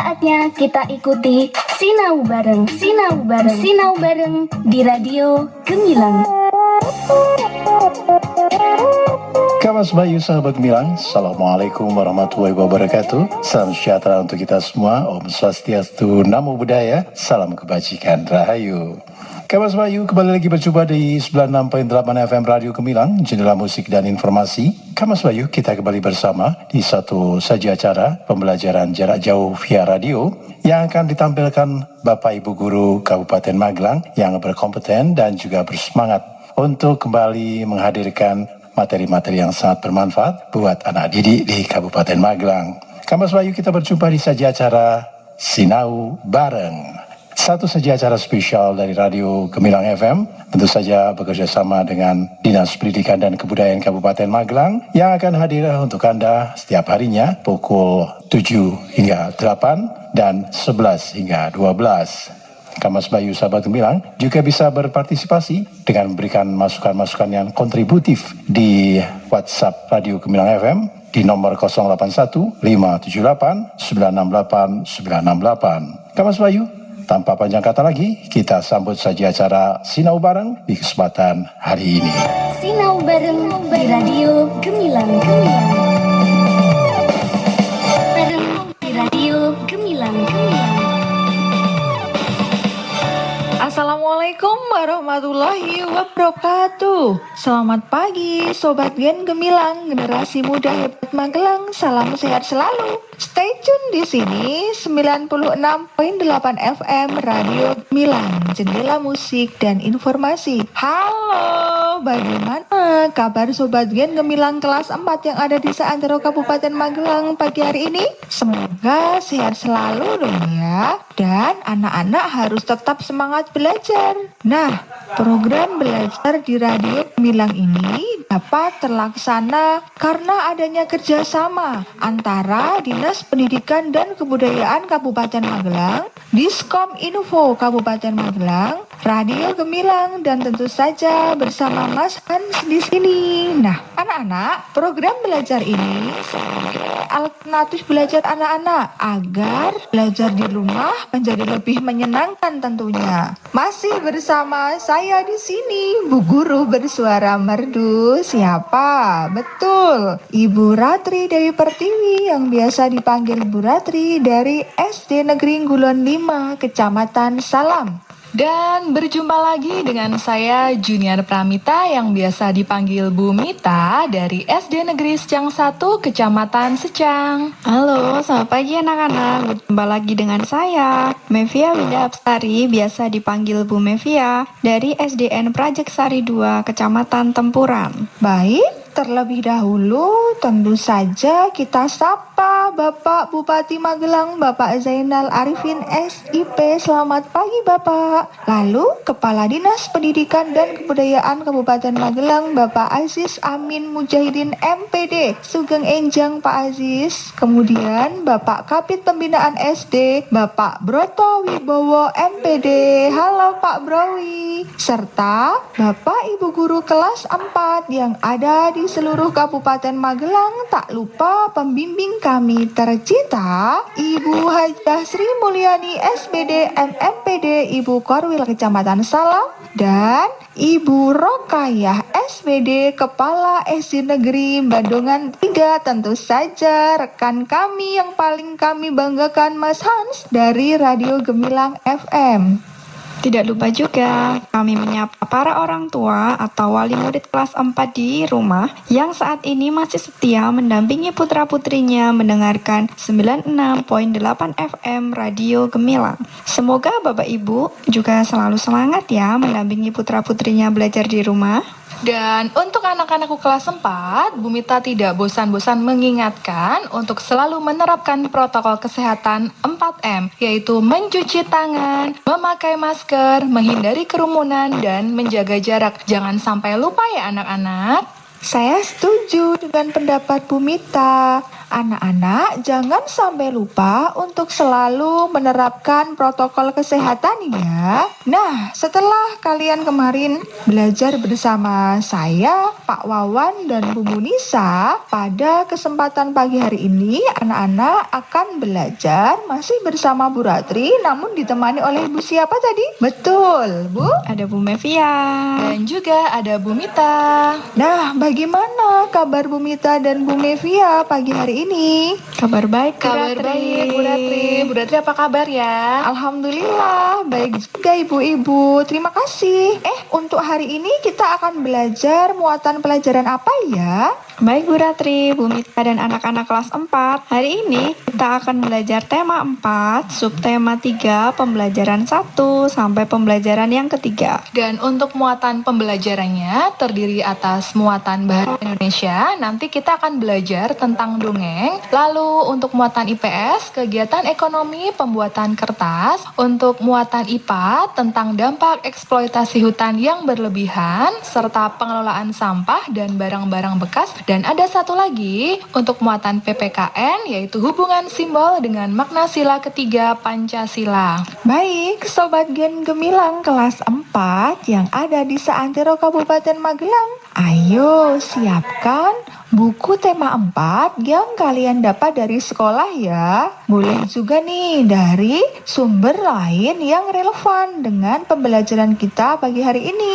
Saatnya kita ikuti Sinau Bareng, Sinau Bareng, Sinau Bareng di Radio Gemilang. Kamas Bayu sahabat Gemilang, Assalamualaikum warahmatullahi wabarakatuh. Salam sejahtera untuk kita semua. Om Swastiastu, Namo Buddhaya, salam kebajikan, Rahayu. Kamas Bayu kembali lagi berjumpa di 96.8 FM Radio Gemilang, jendela musik dan informasi. Kamas Bayu, kita kembali bersama di satu saja acara pembelajaran jarak jauh via radio yang akan ditampilkan Bapak Ibu Guru Kabupaten Magelang yang berkompeten dan juga bersemangat untuk kembali menghadirkan materi-materi yang sangat bermanfaat buat anak didik di Kabupaten Magelang. Kamas Bayu, kita berjumpa di saja acara Sinau Bareng. Satu saja acara spesial dari Radio Gemilang FM, tentu saja bekerja sama dengan Dinas Pendidikan dan Kebudayaan Kabupaten Magelang yang akan hadir untuk Anda setiap harinya pukul 7 hingga 8 dan 11 hingga 12. Kamas Bayu sahabat Gemilang juga bisa berpartisipasi dengan memberikan masukan-masukan yang kontributif di WhatsApp Radio Gemilang FM di nomor 081 578 968 968. Kamas Bayu, tanpa panjang kata lagi, kita sambut saja acara Sinau Bareng di kesempatan hari ini. Sinau Bareng di Radio Gemilang, Gemilang. Bareng di Radio Gemilang, Gemilang. Assalamualaikum warahmatullahi wabarakatuh. Selamat pagi Sobat Gen Gemilang, generasi muda hebat Magelang. Salam sehat selalu. Stay tune di sini 96.8 FM Radio Gemilang, jendela musik dan informasi. Halo, bagaimana kabar Sobat Gen Gemilang kelas 4 yang ada di seantero Kabupaten Magelang pagi hari ini? Semoga sehat selalu dong ya. Dan anak-anak harus tetap semangat belajar. Nah, program belajar di Radio Gemilang ini dapat terlaksana karena adanya kerjasama antara Dinas Pendidikan dan Kebudayaan Kabupaten Magelang, Diskom Info Kabupaten Magelang, Radio Gemilang, dan tentu saja bersama Mas Hans di sini. Nah, anak-anak, program belajar ini sebagai alternatif belajar anak-anak agar belajar di rumah menjadi lebih menyenangkan tentunya. Masih bersama saya di sini, Bu Guru bersuara merdu. Siapa? Betul, Ibu Ratri Dewi Pertiwi yang biasa dipanggil Bu Ratri dari SD Negeri Ngulon 5, Kecamatan Salam. Dan berjumpa lagi dengan saya Junior Pramita yang biasa dipanggil Bu Mita dari SD Negeri Secang 1, Kecamatan Secang. Halo, selamat pagi anak-anak. Berjumpa lagi dengan saya, Mevia Winda Abstari, biasa dipanggil Bu Mevia, dari SDN Prajeksari 2, Kecamatan Tempuran. Baik, terlebih dahulu tentu saja kita sapa Bapak Bupati Magelang, Bapak Zainal Arifin SIP. Selamat pagi Bapak. Lalu Kepala Dinas Pendidikan dan Kebudayaan Kabupaten Magelang, Bapak Aziz Amin Mujahidin MPD, Sugeng Enjang Pak Aziz. Kemudian Bapak Kapit Pembinaan SD, Bapak Broto Wibowo MPD. Halo Pak Browi. Serta Bapak Ibu Guru kelas 4 yang ada di seluruh Kabupaten Magelang. Tak lupa pembimbing kami tercinta, Ibu Hajah Sri Mulyani SPD MMPD Ibu Korwil Kecamatan Salam, dan Ibu Rokayah SPD Kepala SD Negeri Bandungan 3. Tentu saja rekan kami yang paling kami banggakan, Mas Hans dari Radio Gemilang FM. Tidak lupa juga kami menyapa para orang tua atau wali murid kelas 4 di rumah yang saat ini masih setia mendampingi putra-putrinya mendengarkan 96.8 FM Radio Gemilang. Semoga Bapak Ibu juga selalu semangat ya mendampingi putra-putrinya belajar di rumah. Dan untuk anak-anakku kelas 4, Bu Mita tidak bosan-bosan mengingatkan untuk selalu menerapkan protokol kesehatan 4M, yaitu mencuci tangan, memakai masker, menghindari kerumunan, dan menjaga jarak. Jangan sampai lupa ya anak-anak. Saya setuju dengan pendapat Bu Mita. Anak-anak jangan sampai lupa untuk selalu menerapkan protokol kesehatan ya. Nah, setelah kalian kemarin belajar bersama saya, Pak Wawan dan Bu Munisa, pada kesempatan pagi hari ini anak-anak akan belajar masih bersama Bu Ratri namun ditemani oleh Bu siapa tadi? Betul, Bu. Ada Bu Mevia. Dan juga ada Bu Mita. Nah, bagaimana kabar Bu Mita dan Bu Mevia pagi hari ini? Kabar baik, Bu Kabar Ratri. baik, Bu Ratri. Bu Ratri apa kabar ya? Alhamdulillah, baik juga ibu-ibu. Terima kasih. Untuk hari ini kita akan belajar muatan pelajaran apa ya? Baik Bu Ratri, Bu Mita dan anak-anak kelas 4. Hari ini kita akan belajar tema 4, subtema 3, pembelajaran 1 sampai pembelajaran yang ketiga. Dan untuk muatan pembelajarannya terdiri atas muatan bahasa Indonesia. Nanti kita akan belajar tentang dongeng. Lalu untuk muatan IPS, kegiatan ekonomi pembuatan kertas. Untuk muatan IPA, tentang dampak eksploitasi hutan yang berlebihan, serta pengelolaan sampah dan barang-barang bekas. Dan ada satu lagi untuk muatan PPKN, yaitu hubungan simbol dengan makna sila ketiga Pancasila. Baik, Sobat Gen Gemilang kelas 4 yang ada di seantero Kabupaten Magelang. Ayo siapkan buku tema 4 yang kalian dapat dari sekolah ya. Boleh juga nih dari sumber lain yang relevan dengan pembelajaran kita pagi hari ini.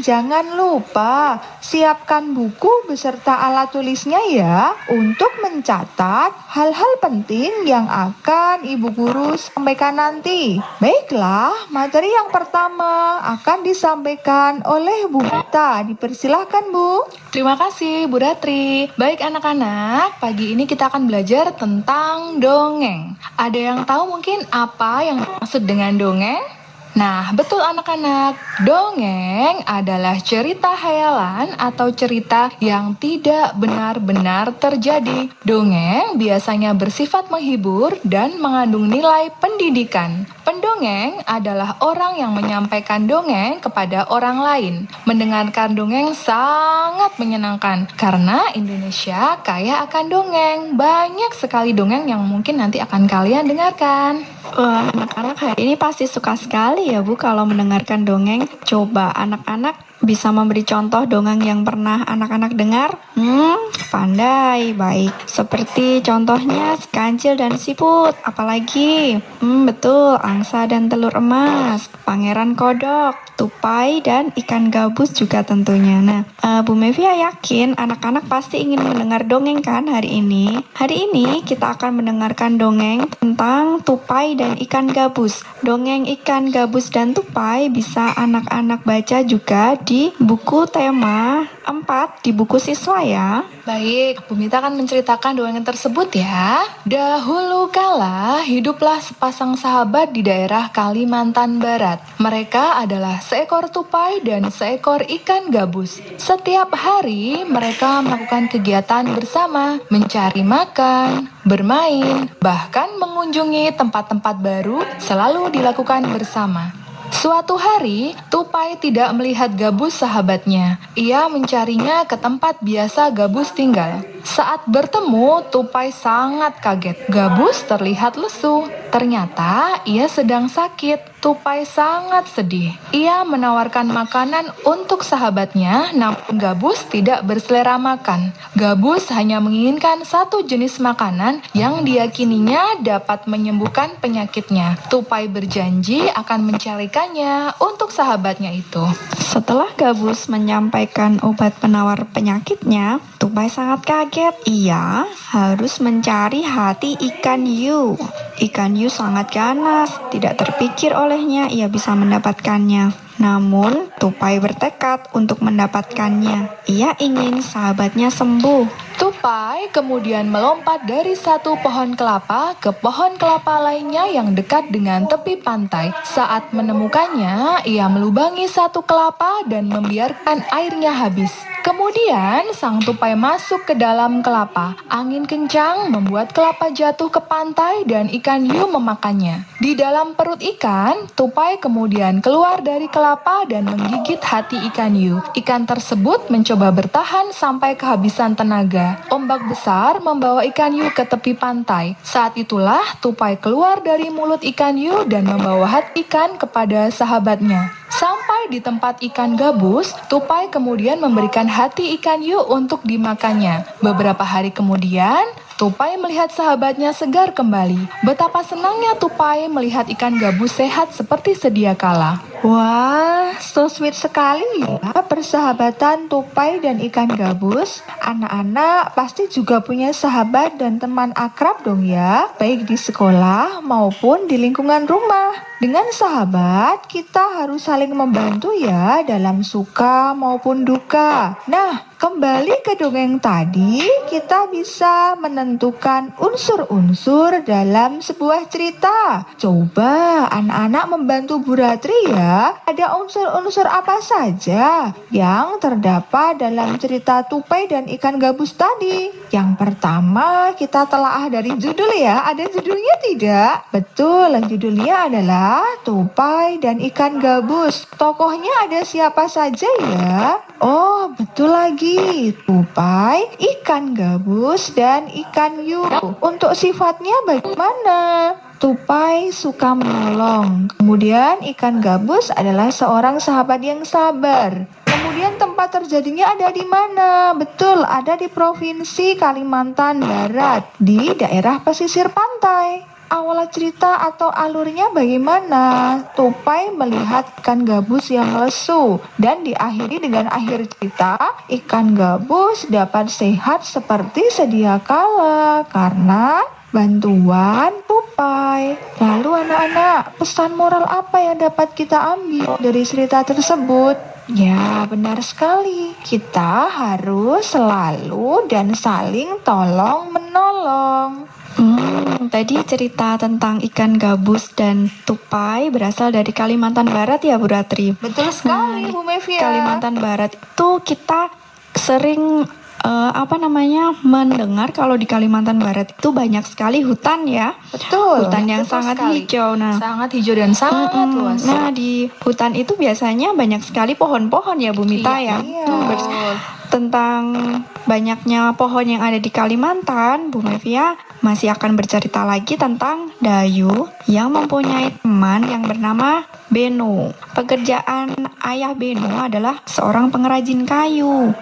Jangan lupa siapkan buku beserta alat tulisnya ya untuk mencatat hal-hal penting yang akan Ibu Guru sampaikan nanti. Baiklah, materi yang pertama akan disampaikan oleh Bu Mita. Dipersilahkan Bu. Terima kasih Bu Ratri. Baik anak-anak, pagi ini kita akan belajar tentang dongeng. Ada yang tahu mungkin apa yang dimaksud dengan dongeng? Nah, betul anak-anak, dongeng adalah cerita hayalan atau cerita yang tidak benar-benar terjadi. Dongeng biasanya bersifat menghibur dan mengandung nilai pendidikan. Pendongeng adalah orang yang menyampaikan dongeng kepada orang lain. Mendengarkan dongeng sangat menyenangkan karena Indonesia kaya akan dongeng. Banyak sekali dongeng yang mungkin nanti akan kalian dengarkan. Wah, anak-anak hari ini pasti suka sekali ya Bu kalau mendengarkan dongeng. Coba anak-anak bisa memberi contoh dongeng yang pernah anak-anak dengar? Pandai, baik. Seperti contohnya si Kancil dan Siput. Apalagi? Betul, angsa dan telur emas, Pangeran Kodok, tupai dan ikan gabus juga tentunya. Nah, Bu Mevia yakin anak-anak pasti ingin mendengar dongeng kan hari ini? Hari ini kita akan mendengarkan dongeng tentang tupai dan ikan gabus. Dongeng ikan gabus dan tupai bisa anak-anak baca juga di buku tema 4 di buku siswa ya. Baik, Bu Mita akan menceritakan dongeng tersebut ya. Dahulu kala, hiduplah sepasang sahabat di daerah Kalimantan Barat. Mereka adalah seekor tupai dan seekor ikan gabus. Setiap hari, mereka melakukan kegiatan bersama, mencari makan, bermain, bahkan mengunjungi tempat-tempat baru selalu dilakukan bersama. Suatu hari, tupai tidak melihat gabus sahabatnya. Ia mencarinya ke tempat biasa gabus tinggal. Saat bertemu, tupai sangat kaget. Gabus terlihat lesu. Ternyata ia sedang sakit. Tupai sangat sedih. Ia menawarkan makanan untuk sahabatnya, namun gabus tidak berselera makan. Gabus hanya menginginkan satu jenis makanan yang diyakininya dapat menyembuhkan penyakitnya. Tupai berjanji akan mencarikannya untuk sahabatnya itu. Setelah gabus menyampaikan obat penawar penyakitnya, tupai sangat kaget. Ia harus mencari hati ikan hiu. Ikan hiu sangat ganas, tidak terpikir olehnya ia bisa mendapatkannya. Namun, tupai bertekad untuk mendapatkannya. Ia ingin sahabatnya sembuh. Tupai kemudian melompat dari satu pohon kelapa ke pohon kelapa lainnya yang dekat dengan tepi pantai. Saat menemukannya, ia melubangi satu kelapa dan membiarkan airnya habis. Kemudian Kemudian sang tupai masuk ke dalam kelapa. Angin kencang membuat kelapa jatuh ke pantai dan ikan hiu memakannya. Di dalam perut ikan, tupai kemudian keluar dari kelapa dan menggigit hati ikan hiu. Ikan tersebut mencoba bertahan sampai kehabisan tenaga. Ombak besar membawa ikan hiu ke tepi pantai. Saat itulah tupai keluar dari mulut ikan hiu dan membawa hati ikan kepada sahabatnya. Sampai di tempat ikan gabus, tupai kemudian memberikan hati ikan hiu untuk dimakannya. Beberapa hari kemudian, tupai melihat sahabatnya segar kembali. Betapa senangnya tupai melihat ikan gabus sehat seperti sedia kala. Wah, so sweet sekali ya persahabatan tupai dan ikan gabus. Anak-anak pasti juga punya sahabat dan teman akrab dong ya, baik di sekolah maupun di lingkungan rumah. Dengan sahabat, kita harus saling membantu ya dalam suka maupun duka. Nah, kembali ke dongeng tadi, kita bisa menentukan unsur-unsur dalam sebuah cerita. Coba anak-anak membantu Bu Ratri ya. Ada unsur-unsur apa saja yang terdapat dalam cerita tupai dan ikan gabus tadi? Yang pertama, kita telaah dari judul ya. Ada judulnya tidak? Betul, judulnya adalah tupai dan ikan gabus. Tokohnya ada siapa saja ya? Oh, betul lagi. Tupai, ikan gabus, dan ikan hiu. Untuk sifatnya bagaimana? Tupai suka menolong. Kemudian ikan gabus adalah seorang sahabat yang sabar. Kemudian tempat terjadinya ada di mana? Betul, ada di Provinsi Kalimantan Barat, di daerah pesisir pantai. Awal cerita atau alurnya bagaimana? Tupai melihat ikan gabus yang lesu dan diakhiri dengan akhir cerita, ikan gabus dapat sehat seperti sedia kala karena bantuan tupai. Lalu anak-anak, pesan moral apa yang dapat kita ambil dari cerita tersebut? Ya, benar sekali. Kita harus selalu dan saling tolong menolong. Tadi cerita tentang ikan gabus dan tupai berasal dari Kalimantan Barat ya Bu Ratri? Betul sekali Bu Mevia. Kalimantan Barat itu kita sering mendengar kalau di Kalimantan Barat itu banyak sekali hutan ya. Betul. Hutan yang Betul sangat sekali. hijau. Nah, Sangat hijau dan sangat luas. nah di hutan itu biasanya banyak sekali pohon-pohon ya Bu Mita ya. Iya. Tentang banyaknya pohon yang ada di Kalimantan, Bu Mevia masih akan bercerita lagi tentang Dayu yang mempunyai teman yang bernama Beno. Pekerjaan ayah Beno adalah seorang pengrajin kayu.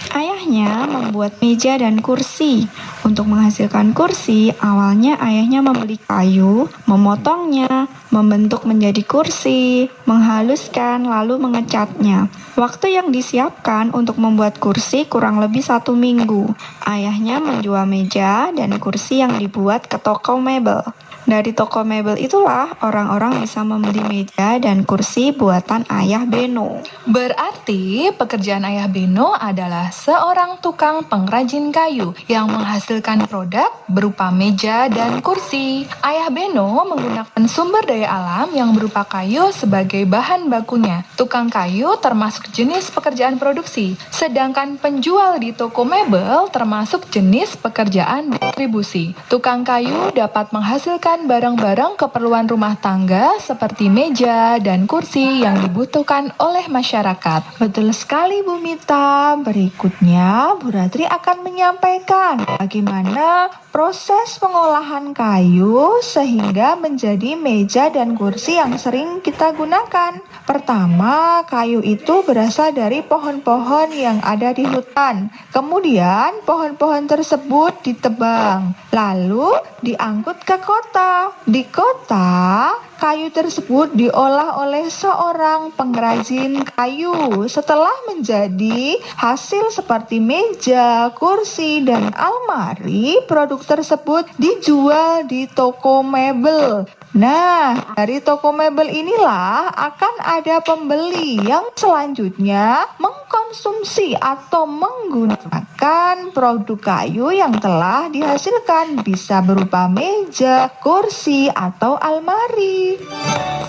Ayahnya membuat meja dan kursi. Untuk menghasilkan kursi, awalnya ayahnya membeli kayu, memotongnya, membentuk menjadi kursi, menghaluskan, lalu mengecatnya. Waktu yang disiapkan untuk membuat kursi kurang lebih 1 minggu. Ayahnya menjual meja dan kursi yang dibuat ke toko mebel. Dari toko mebel itulah orang-orang bisa membeli meja dan kursi buatan ayah Beno. Berarti pekerjaan ayah Beno adalah seorang tukang pengrajin kayu yang menghasilkan produk berupa meja dan kursi. Ayah Beno menggunakan sumber daya alam yang berupa kayu sebagai bahan bakunya. Tukang kayu termasuk jenis pekerjaan produksi, sedangkan penjual di toko mebel termasuk jenis pekerjaan distribusi. Tukang kayu dapat menghasilkan barang-barang keperluan rumah tangga seperti meja dan kursi yang dibutuhkan oleh masyarakat. Betul sekali Bu Mita. Berikutnya Bu Ratri akan menyampaikan bagaimana proses pengolahan kayu sehingga menjadi meja dan kursi yang sering kita gunakan. Pertama, kayu itu berasal dari pohon-pohon yang ada di hutan. Kemudian pohon-pohon tersebut ditebang, lalu diangkut ke kota. Di kota, kayu tersebut diolah oleh seorang pengrajin kayu. Setelah menjadi hasil seperti meja, kursi, dan almari, produk tersebut dijual di toko mebel. Nah, dari toko mebel inilah akan ada pembeli yang selanjutnya mengkonsumsi atau menggunakan produk kayu yang telah dihasilkan, bisa berupa meja, kursi, atau almari.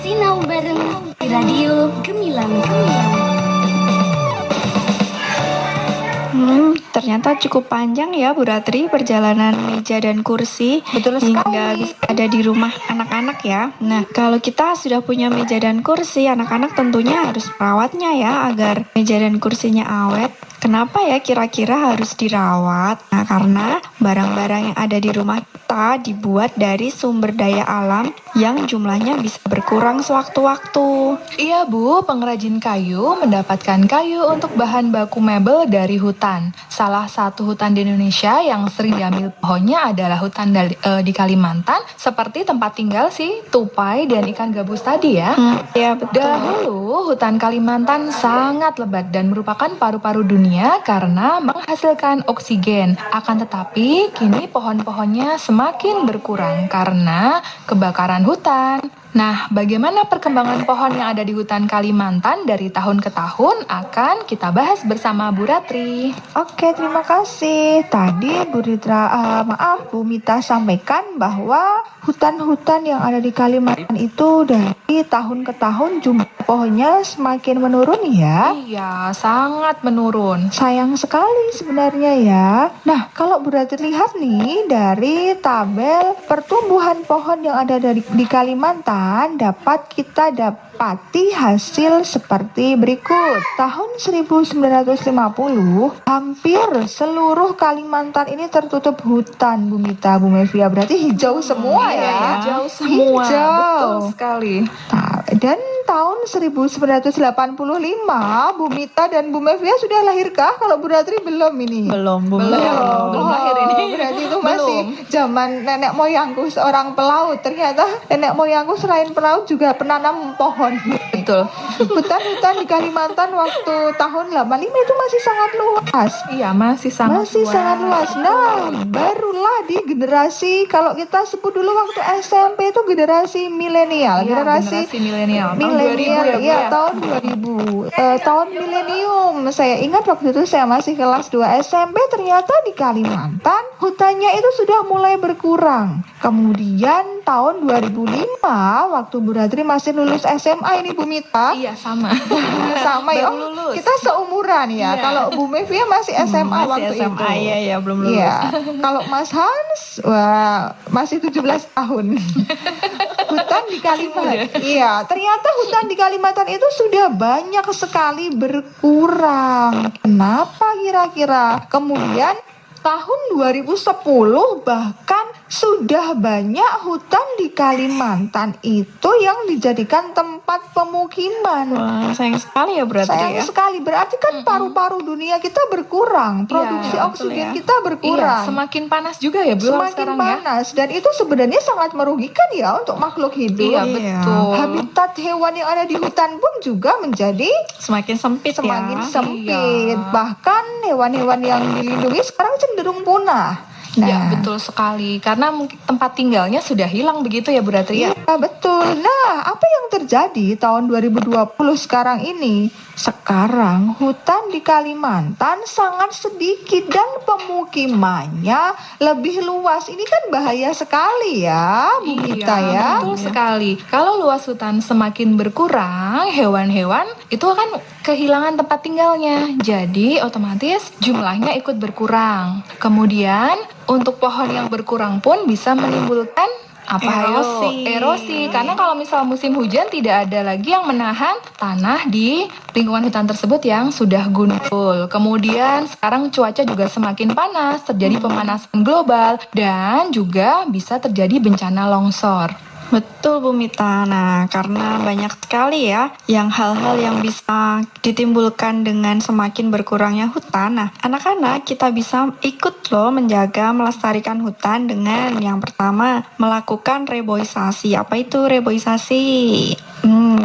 Sinau bareng di Radio Gemilang. Ternyata cukup panjang ya Bu Ratri perjalanan meja dan kursi Betul hingga sekali. bisa ada di rumah anak-anak ya. Nah, kalau kita sudah punya meja dan kursi, anak-anak tentunya harus merawatnya ya agar meja dan kursinya awet. Kenapa ya kira-kira harus dirawat? Nah, karena barang-barang yang ada di rumah kita dibuat dari sumber daya alam yang jumlahnya bisa berkurang sewaktu-waktu. Iya Bu, pengrajin kayu mendapatkan kayu untuk bahan baku mebel dari hutan. Salah satu hutan di Indonesia yang sering diambil pohonnya adalah hutan di Kalimantan, seperti tempat tinggal si tupai dan ikan gabus tadi ya. Ya betul. Dahulu, hutan Kalimantan sangat lebat dan merupakan paru-paru dunia karena menghasilkan oksigen. Akan tetapi, kini pohon-pohonnya semakin berkurang karena kebakaran hutan. Nah, bagaimana perkembangan pohon yang ada di hutan Kalimantan dari tahun ke tahun akan kita bahas bersama Bu Ratri. Oke, terima kasih. Tadi Bu Mita sampaikan bahwa hutan-hutan yang ada di Kalimantan itu dari tahun ke tahun jumlah pohonnya semakin menurun ya. Iya, sangat menurun. Sayang sekali sebenarnya ya. Nah, kalau Bu Ratri lihat nih dari tabel pertumbuhan pohon yang ada di Kalimantan, dapat kita dapati hasil seperti berikut. Tahun 1950, hampir seluruh Kalimantan ini tertutup hutan, Bu Mita, Bu Mevia. Berarti hijau semua Iya, ya. hijau semua. Hijau. Betul sekali. Dan tahun 1985, Bu Mita dan Bu Mevia sudah lahirkah? Kalau Bu Ratri belum ini. Belum Belum lahir ini. Berarti itu masih zaman nenek moyangku seorang pelaut. Ternyata nenek moyangku selain pelaut juga penanam pohon. Betul. Hutan-hutan di Kalimantan waktu tahun 85 itu masih sangat luas. Iya, masih sangat luas. Sangat luas. Nah, barulah di generasi, kalau kita sebut dulu waktu SMP itu generasi milenial. Iya, generasi milenial. Tahun 2000 milenial, ya, Bu, ya, ya? tahun 2000. Tahun milenium. Saya ingat waktu itu saya masih kelas 2 SMP, ternyata di Kalimantan hutannya itu sudah mulai berkurang. Kemudian tahun 2005 waktu Bu Ratri masih lulus SMA ini Bu Mita. Iya, sama. Sama ya. Baru lulus. Kita seumuran ya. Iya. Kalau Bu Mevia masih SMA waktu SMA, itu. ya belum lulus. Iya. Kalau Mas Hans, wah, masih 17 tahun. Hutan di Kalimantan. Iya, ternyata hutan di Kalimantan itu sudah banyak sekali berkurang. Kenapa kira-kira? Kemudian tahun 2010 bahkan sudah banyak hutan di Kalimantan itu yang dijadikan tempat pemukiman. Wah, sayang sekali ya berarti Sayang ya. sekali, berarti kan paru-paru dunia kita berkurang, produksi Iya, oksigen betul ya. kita berkurang. Iya, semakin panas juga ya, Bu, Semakin sekarang ya. panas, dan itu sebenarnya sangat merugikan ya untuk makhluk hidup. Iya, Iya. betul. Habitat hewan yang ada di hutan pun juga menjadi Semakin sempit semakin ya. sempit. Iya. Bahkan hewan-hewan yang dilindungi sekarang cenderung punah. Ya, betul sekali. Karena mungkin tempat tinggalnya sudah hilang begitu ya, Bu Ratri ya. Iya, betul. Nah, apa yang terjadi tahun 2020 sekarang ini? Sekarang hutan di Kalimantan sangat sedikit dan pemukimannya lebih luas. Ini kan bahaya sekali ya, Bu Mita ya. Betul sekali. Kalau luas hutan semakin berkurang, hewan-hewan itu akan kehilangan tempat tinggalnya. Jadi otomatis jumlahnya ikut berkurang. Kemudian untuk pohon yang berkurang pun bisa menimbulkan erosi. Karena kalau misal musim hujan tidak ada lagi yang menahan tanah di lingkungan hutan tersebut yang sudah gundul. Kemudian sekarang cuaca juga semakin panas, terjadi pemanasan global dan juga bisa terjadi bencana longsor. Betul Bu Mita. Nah, karena banyak sekali ya yang hal-hal yang bisa ditimbulkan dengan semakin berkurangnya hutan. Nah, anak-anak kita bisa ikut loh menjaga melestarikan hutan dengan yang pertama melakukan reboisasi. Apa itu reboisasi?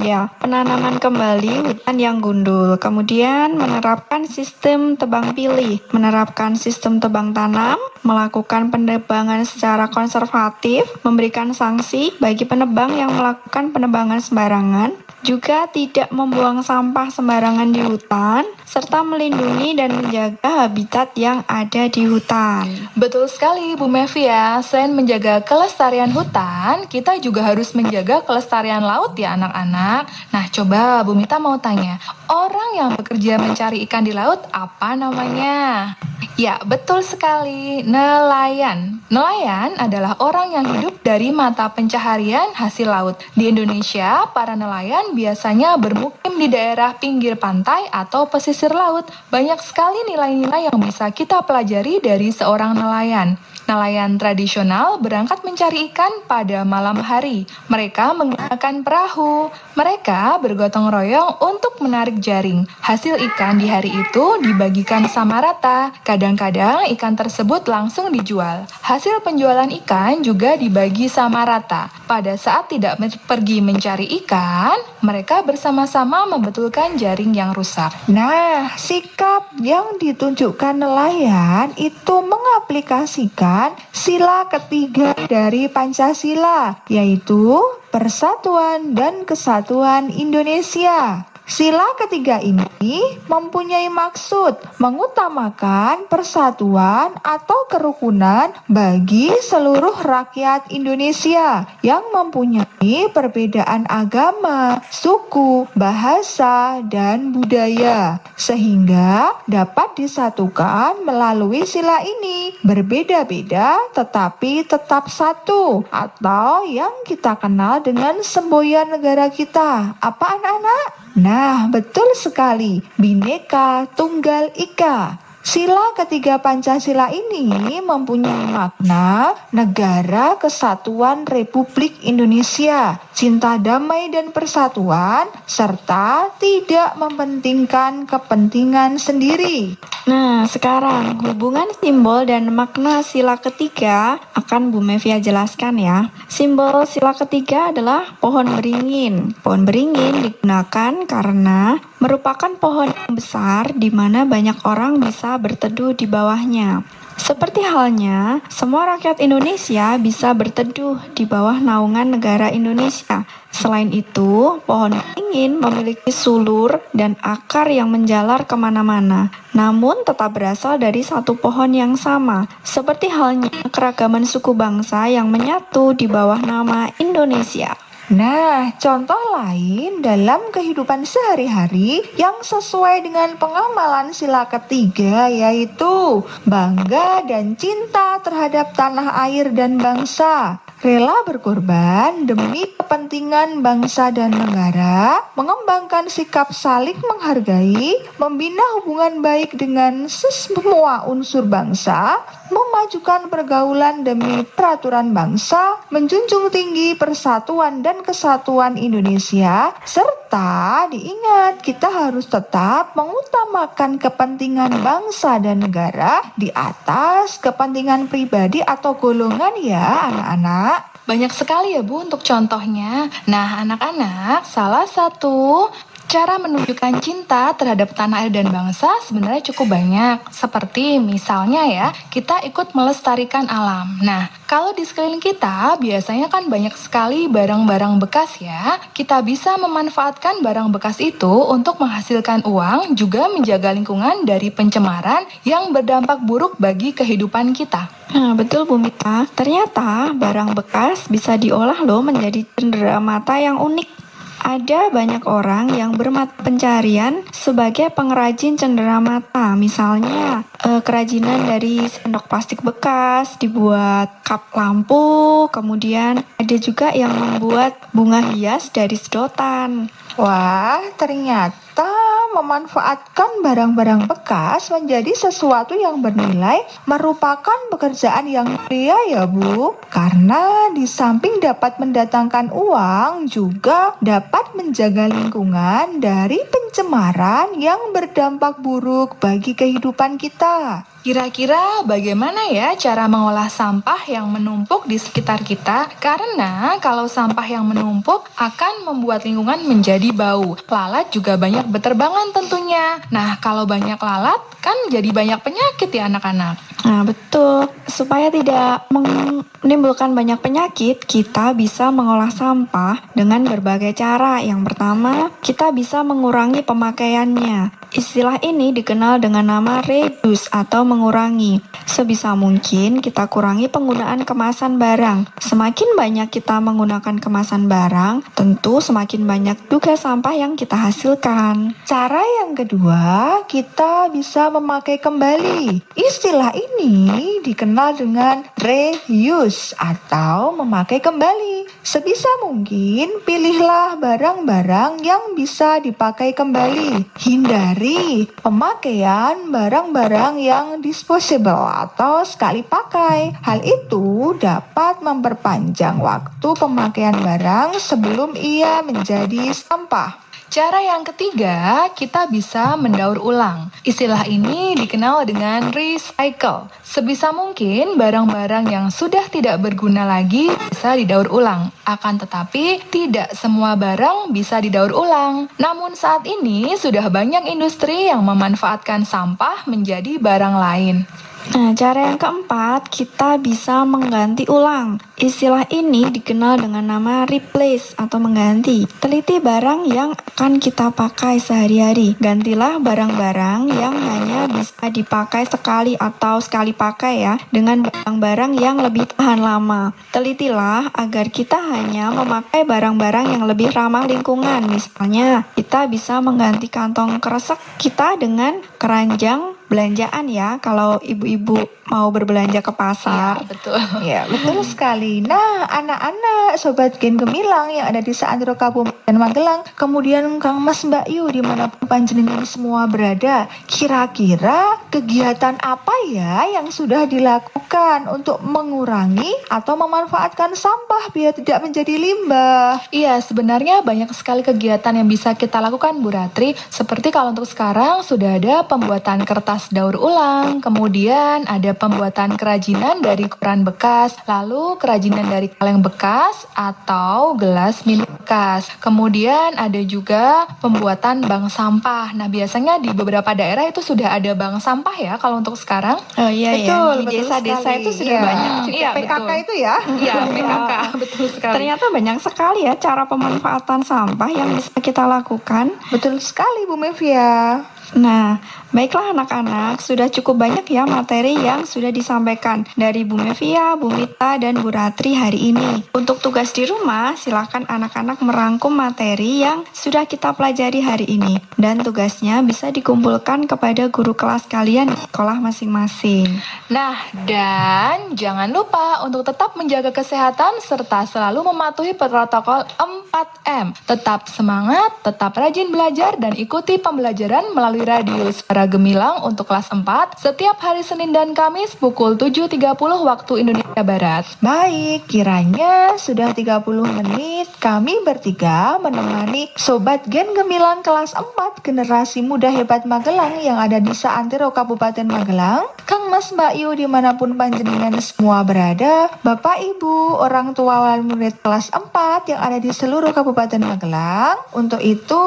Ya, penanaman kembali hutan yang gundul. Kemudian menerapkan sistem tebang pilih, menerapkan sistem tebang tanam, melakukan penebangan secara konservatif, memberikan sanksi bagi penebang yang melakukan penebangan sembarangan, juga tidak membuang sampah sembarangan di hutan, serta melindungi dan menjaga habitat yang ada di hutan. Betul sekali Bu Mevi ya, selain menjaga kelestarian hutan, kita juga harus menjaga kelestarian laut ya anak-anak. Nah coba Bu Mita mau tanya, orang yang bekerja mencari ikan di laut apa namanya? Ya, betul sekali, nelayan. Nelayan adalah orang yang hidup dari mata pencaharian hasil laut. Di Indonesia, para nelayan biasanya bermukim di daerah pinggir pantai atau pesisir laut. Banyak sekali nilai-nilai yang bisa kita pelajari dari seorang nelayan. Nelayan tradisional berangkat mencari ikan pada malam hari. Mereka menggunakan perahu. Mereka bergotong royong untuk menarik jaring. Hasil ikan di hari itu dibagikan sama rata. Kadang-kadang ikan tersebut langsung dijual. Hasil penjualan ikan juga dibagi sama rata. Pada saat tidak pergi mencari ikan, mereka bersama-sama membetulkan jaring yang rusak. Nah, sikap yang ditunjukkan nelayan itu mengaplikasikan sila ketiga dari Pancasila, yaitu Persatuan dan Kesatuan Indonesia. Sila ketiga ini mempunyai maksud mengutamakan persatuan atau kerukunan bagi seluruh rakyat Indonesia yang mempunyai perbedaan agama, suku, bahasa, dan budaya, sehingga dapat disatukan melalui sila ini. Berbeda-beda tetapi tetap satu, atau yang kita kenal dengan semboyan negara kita. Apa anak-anak? Nah, betul sekali, Bhinneka Tunggal Ika. Sila ketiga Pancasila ini mempunyai makna negara kesatuan Republik Indonesia, cinta damai dan persatuan, serta tidak mementingkan kepentingan sendiri. Nah, sekarang hubungan simbol dan makna sila ketiga akan Bu Mevia jelaskan ya. Simbol sila ketiga adalah pohon beringin. Pohon beringin digunakan karena merupakan pohon yang besar di mana banyak orang bisa berteduh di bawahnya. Seperti halnya, semua rakyat Indonesia bisa berteduh di bawah naungan negara Indonesia. Selain itu, pohon beringin memiliki sulur dan akar yang menjalar kemana-mana, namun tetap berasal dari satu pohon yang sama. Seperti halnya keragaman suku bangsa yang menyatu di bawah nama Indonesia. Nah, contoh lain dalam kehidupan sehari-hari yang sesuai dengan pengamalan sila ketiga yaitu bangga dan cinta terhadap tanah air dan bangsa, rela berkorban demi kepentingan bangsa dan negara, mengembangkan sikap saling menghargai, membina hubungan baik dengan semua unsur bangsa, memajukan pergaulan demi peraturan bangsa, menjunjung tinggi persatuan dan kesatuan Indonesia, serta diingat kita harus tetap mengutamakan kepentingan bangsa dan negara di atas kepentingan pribadi atau golongan ya anak-anak. Banyak sekali ya Bu untuk contohnya. Nah anak-anak, salah satu cara menunjukkan cinta terhadap tanah air dan bangsa sebenarnya cukup banyak. Seperti misalnya ya, kita ikut melestarikan alam. Nah, kalau di sekeliling kita biasanya kan banyak sekali barang-barang bekas ya. Kita bisa memanfaatkan barang bekas itu untuk menghasilkan uang, juga menjaga lingkungan dari pencemaran yang berdampak buruk bagi kehidupan kita. Nah, betul Bu Mita. Ternyata barang bekas bisa diolah loh menjadi cenderamata yang unik. Ada banyak orang yang bermata pencarian sebagai pengrajin cenderamata. Misalnya, kerajinan dari sendok plastik bekas dibuat kap lampu, kemudian ada juga yang membuat bunga hias dari sedotan. Wah, ternyata memanfaatkan barang-barang bekas menjadi sesuatu yang bernilai merupakan pekerjaan yang mulia ya Bu. Karena di samping dapat mendatangkan uang, juga dapat menjaga lingkungan dari pencemaran yang berdampak buruk bagi kehidupan kita. Kira-kira bagaimana ya cara mengolah sampah yang menumpuk di sekitar kita? Karena kalau sampah yang menumpuk akan membuat lingkungan menjadi bau. Lalat juga banyak berterbangan tentunya. Nah, kalau banyak lalat kan jadi banyak penyakit ya anak-anak. Nah, betul. Supaya tidak menimbulkan banyak penyakit, kita bisa mengolah sampah dengan berbagai cara. Yang pertama, kita bisa mengurangi pemakaiannya. Istilah ini dikenal dengan nama reduce atau mengurangi. Sebisa mungkin kita kurangi penggunaan kemasan barang. Semakin banyak kita menggunakan kemasan barang, tentu semakin banyak juga sampah yang kita hasilkan. Cara yang kedua, kita bisa memakai kembali. Istilah ini dikenal dengan reuse atau memakai kembali. Sebisa mungkin pilihlah barang-barang yang bisa dipakai kembali. Hindari pemakaian barang-barang yang disposable atau sekali pakai. Hal itu dapat memperpanjang waktu pemakaian barang sebelum ia menjadi sampah. Cara yang ketiga, kita bisa mendaur ulang. Istilah ini dikenal dengan recycle. Sebisa mungkin barang-barang yang sudah tidak berguna lagi bisa didaur ulang. Akan tetapi, tidak semua barang bisa didaur ulang. Namun saat ini sudah banyak industri yang memanfaatkan sampah menjadi barang lain. Nah, cara yang keempat, kita bisa mengganti ulang. Istilah ini dikenal dengan nama replace atau mengganti. Teliti barang yang akan kita pakai sehari-hari. Gantilah barang-barang yang hanya bisa dipakai sekali atau sekali pakai ya, dengan barang-barang yang lebih tahan lama. Telitilah agar kita hanya memakai barang-barang yang lebih ramah lingkungan. Misalnya, kita bisa mengganti kantong kresek kita dengan keranjang belanjaan ya, kalau ibu-ibu mau berbelanja ke pasar. Ya, betul. Ya, betul sekali. Nah, anak-anak Sobat Gen Gemilang yang ada di Seantero Kabupaten Magelang, kemudian Kang Mas Mbak Yu dimanapun panjenengan semua berada, kira-kira kegiatan apa ya yang sudah dilakukan untuk mengurangi atau memanfaatkan sampah biar tidak menjadi limbah? Iya, sebenarnya banyak sekali kegiatan yang bisa kita lakukan, Bu Ratri. Seperti kalau untuk sekarang sudah ada pembuatan kertas daur ulang, kemudian ada pembuatan kerajinan dari koran bekas, lalu kerajinan dari kaleng bekas atau gelas minum bekas. Kemudian ada juga pembuatan bank sampah. Nah, biasanya di beberapa daerah itu sudah ada bank sampah ya kalau untuk sekarang. Oh iya Betul, ya, di betul desa-desa sekali. itu sudah Iya. banyak. Iya, PKK betul. itu ya? Iya, PKK, betul sekali. Ternyata banyak sekali ya cara pemanfaatan sampah yang bisa kita lakukan. Betul sekali Bu Mevia. Nah, baiklah anak-anak, sudah cukup banyak ya materi yang sudah disampaikan dari Bu Mevia, Bu Mita, dan Bu Ratri hari ini. Untuk tugas di rumah, silakan anak-anak merangkum materi yang sudah kita pelajari hari ini. Dan tugasnya bisa dikumpulkan kepada guru kelas kalian di sekolah masing-masing. Nah, dan jangan lupa untuk tetap menjaga kesehatan serta selalu mematuhi protokol 4M. Tetap semangat, tetap rajin belajar, dan ikuti pembelajaran melalui radio Suara Gemilang untuk kelas 4 setiap hari Senin dan Kamis pukul 7.30 waktu Indonesia Barat. Baik, kiranya sudah 30 menit kami bertiga menemani Sobat Gen Gemilang kelas 4 generasi muda hebat Magelang yang ada di Seantero Kabupaten Magelang. Kang Mas Mbak Yu dimanapun panjenengan semua berada, Bapak Ibu, orang tua wali murid kelas 4 yang ada di seluruh Kabupaten Magelang. Untuk itu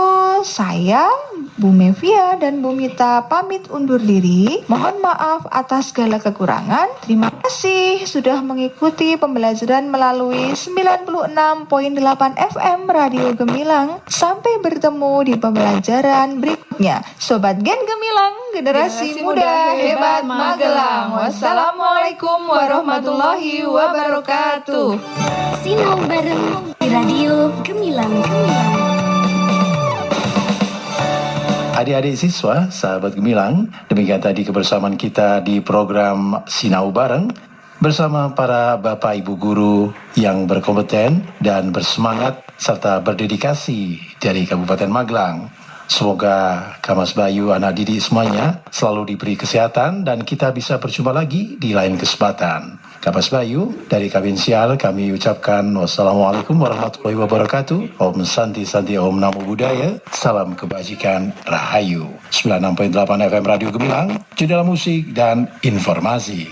saya, Bu Mevia dan Bu Mita pamit undur diri. Mohon maaf atas segala kekurangan. Terima kasih sudah mengikuti pembelajaran melalui 96.8 FM Radio Gemilang. Sampai bertemu di pembelajaran berikutnya. Sobat Gen Gemilang, generasi muda hebat Magelang. Wassalamualaikum warahmatullahi wabarakatuh. Sinau bareng di Radio Gemilang. Adik-adik siswa, sahabat Gemilang, demikian tadi kebersamaan kita di program Sinau Bareng bersama para Bapak Ibu Guru yang berkompeten dan bersemangat serta berdedikasi dari Kabupaten Magelang. Semoga Kamas Bayu, anak didik semuanya selalu diberi kesehatan dan kita bisa berjumpa lagi di lain kesempatan. Kamas Bayu, dari Kabin Sial kami ucapkan wassalamualaikum warahmatullahi wabarakatuh. Om Santi Santi Om Namo Buddhaya. Salam kebajikan, Rahayu. 96.8 FM Radio Gemilang, jendela musik dan informasi.